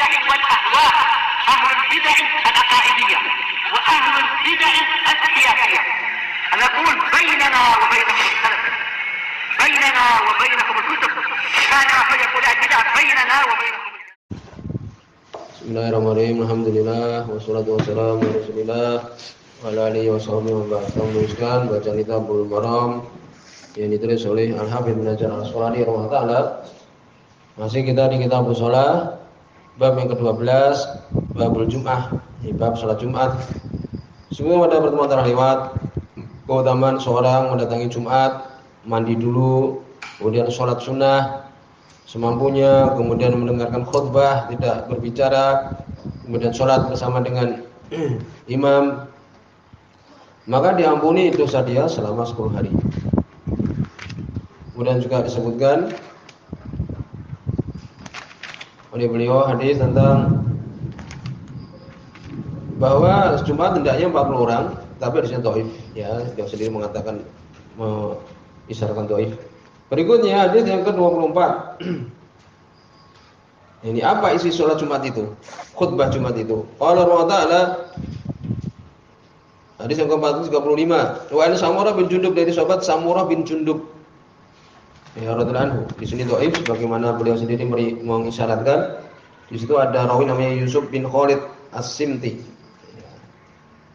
البدع والأهواء، أهل البدع العقائدية وأهل البدع السياسية. نقول بيننا وبينكم السلف، بيننا وبينكم الكتب، كان فيقول البدع بيننا وبينكم. Bismillahirrahmanirrahim. Alhamdulillah wassalatu wassalamu ala Rasulillah wa ala alihi washabbihi wa ba'd. Meneruskan bacaan kitab Bulughul Maram yang ditulis oleh Al-Hafidz Ibnu Hajar Al-Asqalani rahimahullah. Masih kita di kitab shalah bab yang ke-12, babul Jum'ah, bab salat Jumat. Semua pada pertemuan terlewat keutamaan seorang mendatangi Jumat, mandi dulu, kemudian sholat sunnah semampunya, kemudian mendengarkan khutbah, tidak berbicara, kemudian sholat bersama dengan imam, maka diampuni dosa dia selama 10 hari. Kemudian juga disebutkan oleh beliau hadis tentang bahwa Jumat hendaknya 40 orang, tapi hadisnya dhaif, ya, dia sendiri mengatakan mengisyaratkan dhaif. Berikutnya hadis yang ke-24. Ini apa isi sholat Jumat itu? Khutbah Jumat itu. Qala Allah Ta'ala, hadis yang ke-435. Wa an Samurah bin Jundub, dari sahabat Samurah bin Jundub, ya radhiyallahu anhu. Di sini dhaif sebagaimana beliau sendiri mengisyaratkan. Di situ ada rawi namanya Yusuf bin Khalid As-Simti.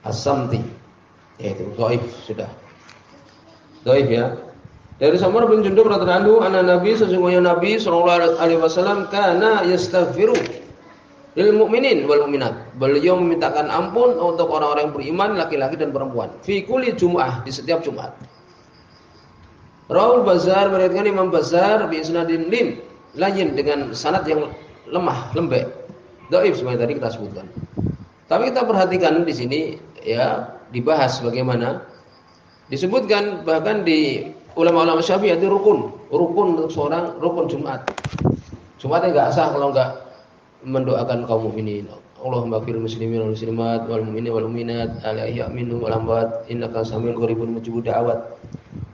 As-Samti. Yaitu dhaif sudah. Dhaif ya. Dari Samurah bin Jundub radhiyallahu anhu, anna Nabi, sesungguhnya Nabi sallallahu alaihi wasallam kana yastaghfiru lil mu'minin wal mu'minat. Beliau memintakan ampun untuk orang-orang yang beriman, laki-laki dan perempuan. Fi kulli Jum'ah, di setiap Jumat. Rawul Bazar, meriwayatkan Imam Bazar bi isnadin lain, dengan sanad yang lemah, lembek. Dhaif seperti tadi kita sebutkan. Tapi kita perhatikan di sini ya, dibahas bagaimana disebutkan bahkan di ulama-ulama Syafi'i itu rukun untuk seorang, rukun Jumat. Jumatnya enggak sah kalau enggak mendoakan kaum mukminin. Allahumma ighfir muslimin wal muslimat wal mu'minin wal mu'minat alaihi minhum wal amwat innaka samiul qaribun mujibud da'awat.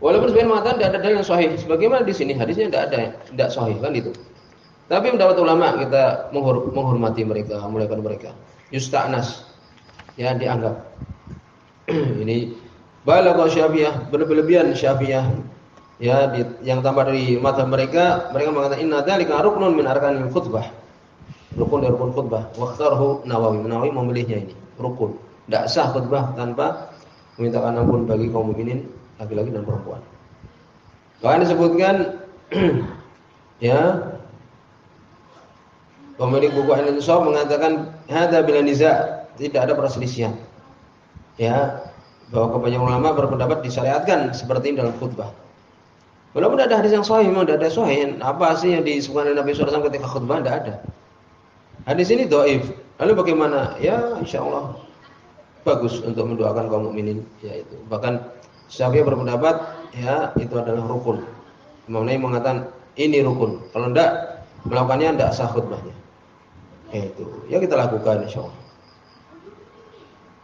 Walaupun sebenarnya mengatakan tidak ada dalil yang sahih. Sebagaimana di sini hadisnya tidak sahih kan itu. Tapi mendapat ulama kita menghormati mereka, memuliakan mereka. Yusta'nas, ya, dianggap. Ini balagha Syafi'iyah, berlebihan Syafi'iyah. Ya, yang tambah dari mazhab mereka mengatakan inna dzalika ruknun min arkanil khutbah. Rukun dari rukun khutbah. Waqtarhu Nawawi memilihnya ini, rukun. Tidak sah khutbah tanpa memintakan ampun bagi kaum mukminin, laki-laki dan perempuan. Bahkan disebutkan ya, pemilik buku Al-Insaf mengatakan hadza bila niza', tidak ada perselisihan. Ya, bahwa kebanyakan ulama berpendapat disyariatkan seperti ini dalam khutbah. Walaupun ada hadis yang sahih, memang ada sahih. Apa sih yang disebutkan oleh Nabi SAW ketika khutbah? Tidak ada. Hadis ini dhaif. Lalu bagaimana? Ya, insyaallah bagus untuk mendoakan kaum mukminin, yaitu. Bahkan Syafi'i berpendapat ya itu adalah rukun. Imam Nawawi mengatakan ini rukun. Kalau tidak melakukannya tidak sah khutbahnya. Itu. Ya kita lakukan insyaallah.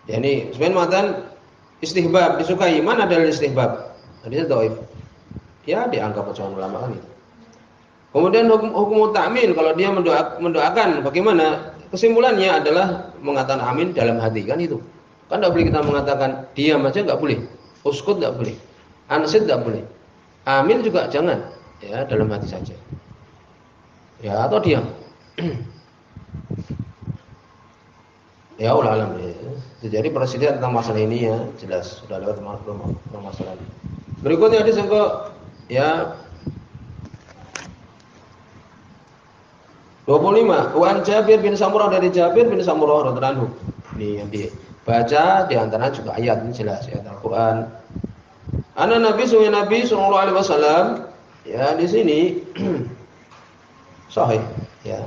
Ya, ini sebenarnya mengatakan istihbab, disukai. Mana dalil istihbab? Hadisnya dhaif. Ya dianggap ucapan ulama kan itu. Kemudian hukum ta'min, kalau dia mendoakan bagaimana? Kesimpulannya adalah mengatakan amin dalam hati kan itu. Kan tidak boleh kita mengatakan diam aja, enggak boleh. Uskut enggak boleh. Ansit enggak boleh. Amin juga jangan. Ya, dalam hati saja. Ya, atau diam. Ya ulah alam ya. Jadi perselisihan tentang masalah ini ya jelas sudah lewat permasalahan. Berikutnya hadis yang ke ya 25. Wa an Jabir bin Samurah, dari Jabir bin Samurah radhiyallahu anhu. Ini yang dibaca di antara juga ayat ini jelas ayat Al-Qur'an. Ana Nabi sallallahu alaihi wasallam, ya di sini sahih ya.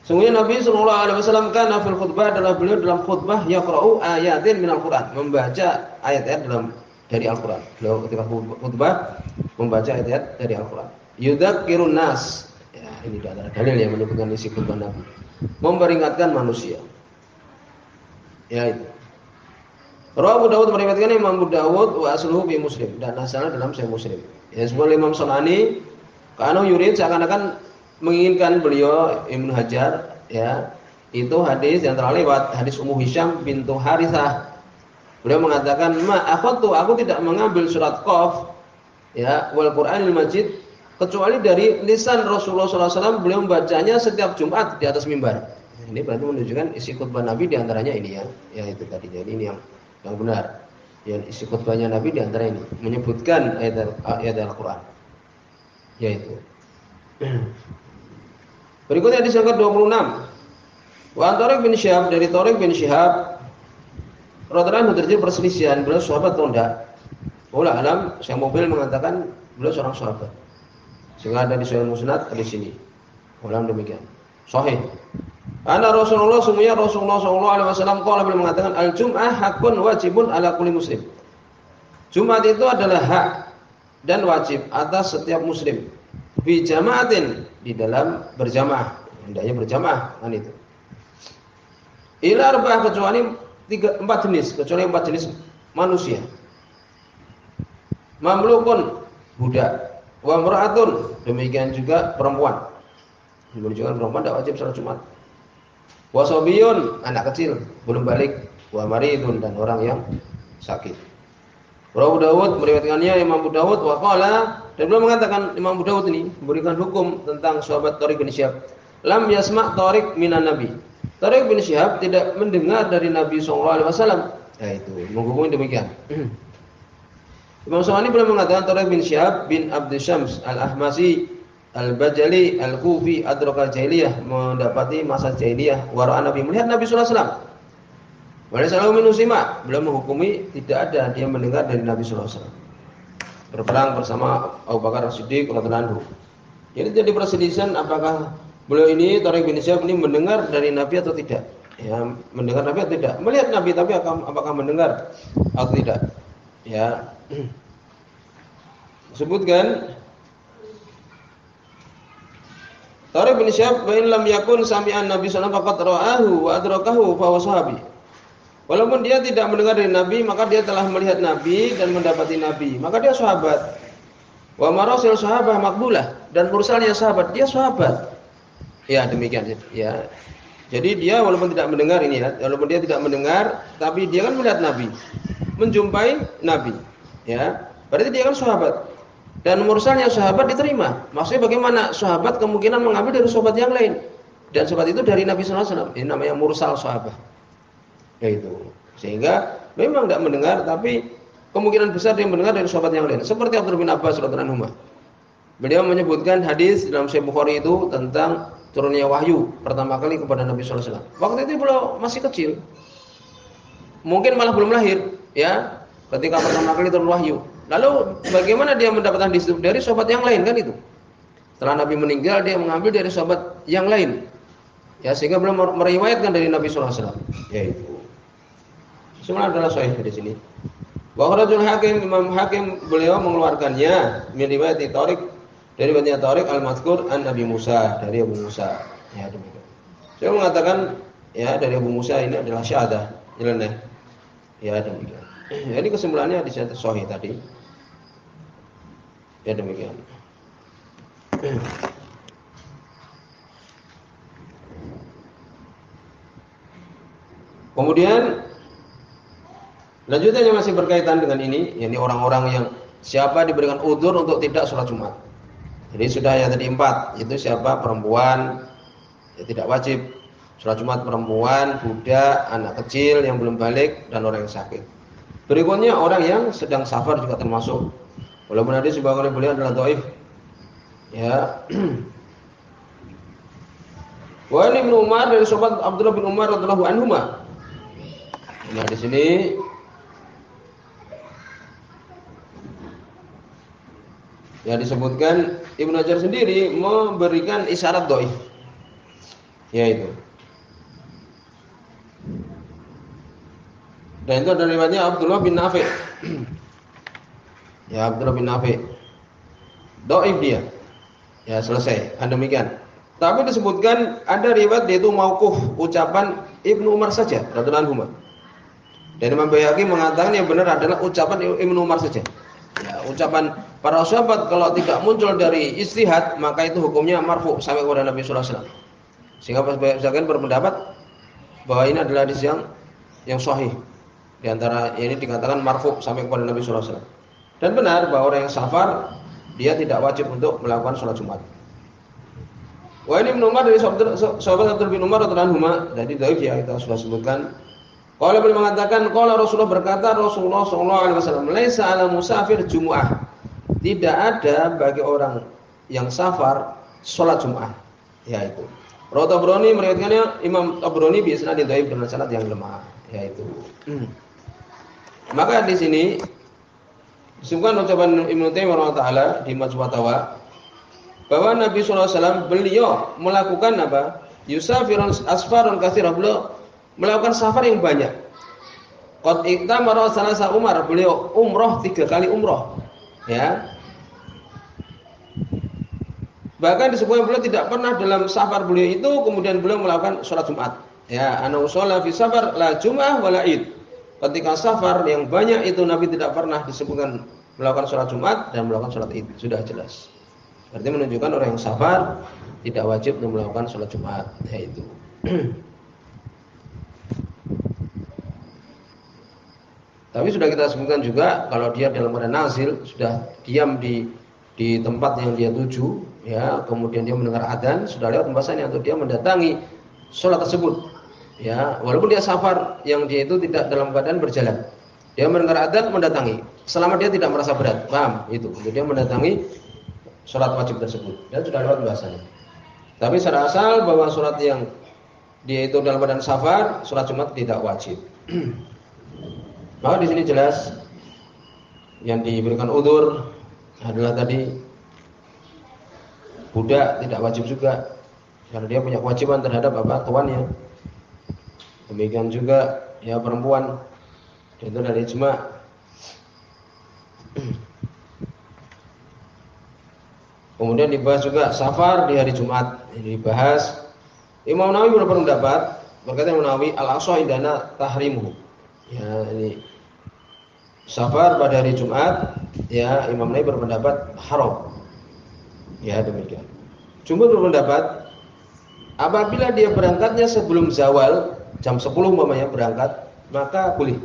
Sungguhnya Nabi sallallahu alaihi wasallam kana fil khutbah, adalah beliau dalam khutbah yaqra'u ayatin minal Qur'an, membaca ayat-ayat dari Al-Qur'an. Beliau ketika khutbah membaca ayat-ayat dari Al-Qur'an. Yudzakirun nas, ya ini adalah dalil yang menunjukkan isi khutbah Nabi. Memperingatkan manusia. Ya itu. Rawahu Dawud, meriwayatkan Imam Abu Dawud wa asluhu fi Muslim, dan asalnya dalam Sahih Muslim. Ya sebagaimana Imam Sunani, kana yurid, seakan-akan menginginkan beliau Ibnu Hajar ya. Itu hadis yang telah lewat, hadis Ummu Hisyam bintu Harithah. Beliau mengatakan, aku tidak mengambil surat Qaf ya wal Qur'anil Majid kecuali dari lisan Rasulullah SAW. Beliau membacanya setiap Jumat di atas mimbar. Ini berarti menunjukkan isi khutbah Nabi di antaranya ini ya. Ya itu tadi. Jadi ini yang benar. Ya isi khutbahnya Nabi di antara ini menyebutkan ayat Al-Qur'an. Yaitu. Berikutnya hadis yang ke-26. Wa Tariq bin Syihab, dari Tariq bin Syihab radhiyallahu anhu terjadi perselisihan beliau sahabat atau enggak. Wallahu alam, Syekh Mubil mengatakan beliau seorang sahabat. Sehingga ada di Sahih Musnad di sini. Wallahu demikian. Sahih. Ana Rasulullah sallallahu alaihi wasallam qala, beliau mengatakan al-jum'ah hakun wajibun ala kulli muslim. Jumat itu adalah hak dan wajib atas setiap muslim. Bi jama'atin, di dalam berjamaah. Hendaknya berjamaah kan itu. Ila arba'ah, kecuali 4 jenis, kecuali 4 jenis manusia. Mamlukun, budak, wa imra'atun, demikian juga perempuan. Menunjukkan perempuan tidak wajib salat Jumat. Wa sabiyun, anak kecil belum balik, wa maridun, dan orang yang sakit. Abu Dawud meriwayatkannya Imam Abu Dawud wa qala, dan beliau mengatakan, Imam Abu Dawud ini memberikan hukum tentang sahabat Tariq bin Syihab. Lam yasma' Tariq minan Nabi. Tariq bin Syihab tidak mendengar dari Nabi SAW. Nah itu, menghukumi demikian. Imam Syafi'i belum mengatakan Tariq bin Syihab bin Abd Syams al-Ahmasi al-Bajali al-Kufi adrakal jahiliyah, mendapati masa jahiliyah, wara'a Nabi, melihat Nabi SAW. Walaysa lahu minhu sima', belum menghukumi tidak ada dia mendengar dari Nabi SAW. Berperang bersama Abu Bakar As-Siddiq radhiyallahu anhu. Jadi perselisihan apakah beliau ini Tariq bin Syihab ini mendengar dari Nabi atau tidak? Ya, mendengar Nabi atau tidak? Melihat Nabi tapi apakah mendengar atau tidak? Ya. Sebutkan Tariq bin Syihab wa in lam yakun sami'an Nabi sallallahu alaihi wasallam faqad ra'ahu wa adrakahu fa huwa sahabi. Walaupun dia tidak mendengar dari Nabi, maka dia telah melihat Nabi dan mendapati Nabi, maka dia sahabat. Wa marasil sahabah maqbulah, dan mursalnya sahabat, dia sahabat. Ya, demikian ya. Jadi dia walaupun tidak mendengar ini ya, walaupun dia tidak mendengar, tapi dia kan melihat Nabi, menjumpai Nabi. Ya, berarti dia kan sahabat. Dan mursalnya sahabat diterima. Maksudnya bagaimana? Sahabat kemungkinan mengambil dari sahabat yang lain. Dan sahabat itu dari Nabi sallallahu alaihi wasallam. Ini namanya mursal sahabat. Yaitu. Sehingga memang tidak mendengar, tapi kemungkinan besar dia mendengar dari sahabat yang lain. Seperti Abdullah bin Abbas radhiyallahu anhu. Beliau menyebutkan hadis dalam Sahih Bukhari itu tentang turunnya wahyu pertama kali kepada Nabi sallallahu alaihi wasallam. Waktu itu beliau masih kecil. Mungkin malah belum lahir, ya. Ketika pertama kali turun wahyu. Lalu bagaimana dia mendapatkan hadis dari sahabat yang lain kan itu? Setelah Nabi meninggal dia mengambil dari sahabat yang lain. Ya, sehingga belum meriwayatkan dari Nabi sallallahu alaihi wasallam. Yaitu. Semua adalah sahih di sini. Wa kharajul Hakim, Imam Hakim beliau mengeluarkannya min riwayat Tariq, dari riwayatnya Tariq al-Mazkur an Nabi Musa, dari Abu Musa. Ya demikian. Saya mengatakan ya dari Abu Musa ini adalah syahadah, nyeleneh. Ya demikian. Jadi kesimpulannya di sini sahih tadi. Ya demikian. Kemudian lanjutannya masih berkaitan dengan ini, yakni orang-orang yang siapa diberikan udzur untuk tidak sholat Jumat. Jadi sudah yang tadi 4, itu siapa? Perempuan ya tidak wajib sholat Jumat, perempuan, budak, anak kecil yang belum balik, dan orang yang sakit. Berikutnya orang yang sedang safar juga termasuk. Walaupun hadis dibawakan oleh beliau adalah dhaif. Ya. Wa Ibnu Umar, dari sahabat Abdullah bin Umar radhiyallahu anhuma. Nah di sini ya disebutkan Ibnu Hajar sendiri memberikan isyarat dhaif. Yaitu. Dan itu adalah riwayatnya Abdullah bin Nafi'. Ya, Abdullah bin Nafi'. Dhaif dia. Ya, selesai. Kan demikian. Tapi disebutkan ada riwayat yaitu mauquf, ucapan Ibnu Umar saja radhiyallahu anhu. Dan Imam Baihaqi mengatakan yang benar adalah ucapan Ibnu Umar saja. Ya, ucapan para sahabat kalau tidak muncul dari ijtihad, maka itu hukumnya marfu sampai kepada Nabi sallallahu alaihi wasallam. Sehingga sebagian berpendapat bahwa ini adalah hadis yang sahih. Di antara ini dikatakan marfu sampai kepada Nabi sallallahu alaihi wasallam. Dan benar bahwa orang yang safar dia tidak wajib untuk melakukan sholat Jumat. Wah, ini Ibnu Umar dari sahabat Abdullah bin Umar radhiyallahu anhu. Jadi dhaif ya, kita sudah sebutkan. Qala beliau mengatakan, qala Rasulullah berkata, Rasulullah sallallahu alaihi wasallam, "Laisa 'ala musafir jumu'ah." Tidak ada bagi orang yang safar salat Jumat. Yaitu Rawi Tabrani meriwayatkannya, Imam Tabrani bi isnadin dhaif dengan sanad yang lemah, yaitu. Maka di sini disebutkan ucapan Ibnu Taimiyah rahimahullah di Majmu' Fatawa bahwa Nabi sallallahu alaihi wasallam beliau melakukan apa? Yusafirun asfarun katsira, beliau melakukan safar yang banyak. Qad iktamara salasa umar, beliau umroh 3 kali umroh. Ya. Bahkan disebutkan beliau tidak pernah dalam safar beliau itu kemudian beliau melakukan sholat Jumat. Ya, ana usalla fi safar la Jum'ah wala Id. Ketika safar yang banyak itu Nabi tidak pernah disebutkan melakukan sholat Jumat dan melakukan sholat Id. Sudah jelas. Berarti menunjukkan orang yang safar tidak wajib untuk melakukan sholat Jumat, yaitu. Tapi sudah kita sebutkan juga kalau dia dalam keadaan nazil sudah diam di tempat yang dia tuju, ya, kemudian dia mendengar adzan, sudah lewat pembahasannya untuk dia mendatangi sholat tersebut, ya, walaupun dia safar yang dia itu tidak dalam keadaan berjalan, dia mendengar adzan mendatangi, selama dia tidak merasa berat, paham itu, untuk dia mendatangi sholat wajib tersebut, dan sudah lewat pembahasannya. Tapi secara asal bahwa sholat yang dia itu dalam keadaan safar, sholat Jumat tidak wajib. Maka di sini jelas yang diberikan udzur adalah tadi budak tidak wajib juga karena dia punya kewajiban terhadap apa tuannya. Demikian juga ya perempuan, itu dari ijma'. Kemudian dibahas juga safar di hari Jumat, ini dibahas. Imam Nawawi berpendapat, berkata Imam Nawawi al-aqsa indana tahrimuhu. Ya, ini safar pada hari Jumat, ya, Imam Nawawi berpendapat haram. Ya, demikian. Jumhur berpendapat apabila dia berangkatnya sebelum zawal, jam 10 umpamanya berangkat, maka boleh.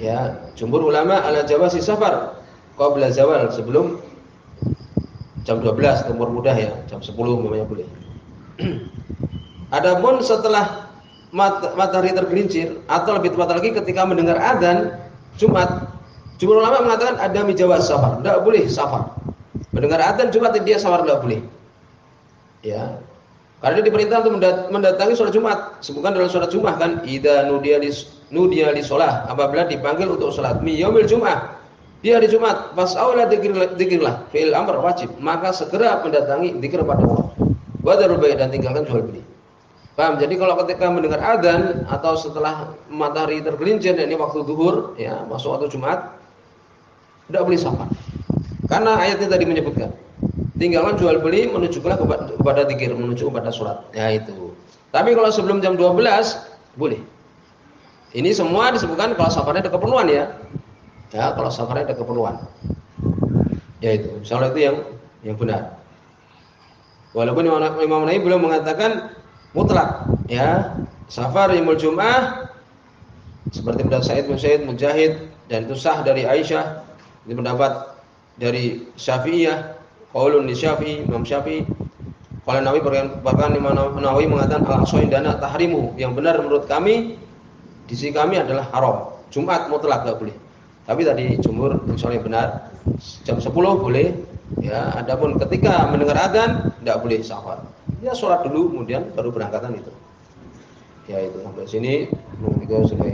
Ya, jumhur ulama ala jawazi safar qabla zawal, sebelum jam 12 umur mudah ya, jam 10 umpamanya boleh. Adapun setelah matahari tergelincir atau lebih tepat lagi ketika mendengar adzan Jumat, jumhur ulama mengatakan ada mijawaz safar, tidak boleh safar. Mendengar adzan Jumat dia safar tidak boleh. Ya. Karena dia diperintah untuk mendatangi sholat Jumat. Sebutkan dalam sholat Jumat kan, idza nudiya li sholah, apabila dipanggil untuk sholat mi yaumil Jum'ah, di hari Jumat, fas'aula dzikrillah fil amr wajib, maka segera mendatangi dzikir pada Allah. Wa dzarul bai', dan tinggalkan jual beli. Paham? Jadi kalau ketika mendengar adzan atau setelah matahari tergelincir, ini waktu zuhur, ya, masuk waktu Jumat, tidak boleh safar. Karena ayatnya tadi menyebutkan, tinggalkan jual beli, menunjuklah kepada dzikir, menuju kepada sholat. Ya itu. Tapi kalau sebelum jam 12 boleh. Ini semua disebutkan kalau safarnya ada keperluan ya. Ya, kalau safarnya ada keperluan. Ya itu. Insyaallah itu yang benar. Walaupun Imam Nawawi belum mengatakan mutlak, ya, safar yaumul Jum'ah seperti pendapat Sa'id bin Zaid, Mujahid, dan itu sah dari Aisyah, ini pendapat dari Syafi'iyah, qaulun li Syafi'i, Imam Syafi'i. Qala Nawawi, bahkan Imam Nawawi mengatakan al-aqsa indana tahrimu, yang benar menurut kami di sisi kami adalah haram. Jumat mutlak enggak boleh. Tapi tadi jumhur insyaallah benar, jam 10 boleh, ya. Adapun ketika mendengar adzan enggak boleh safar. Ya sholat dulu kemudian baru berangkatan itu. Ya itu sampai sini. Mungkin kita sudah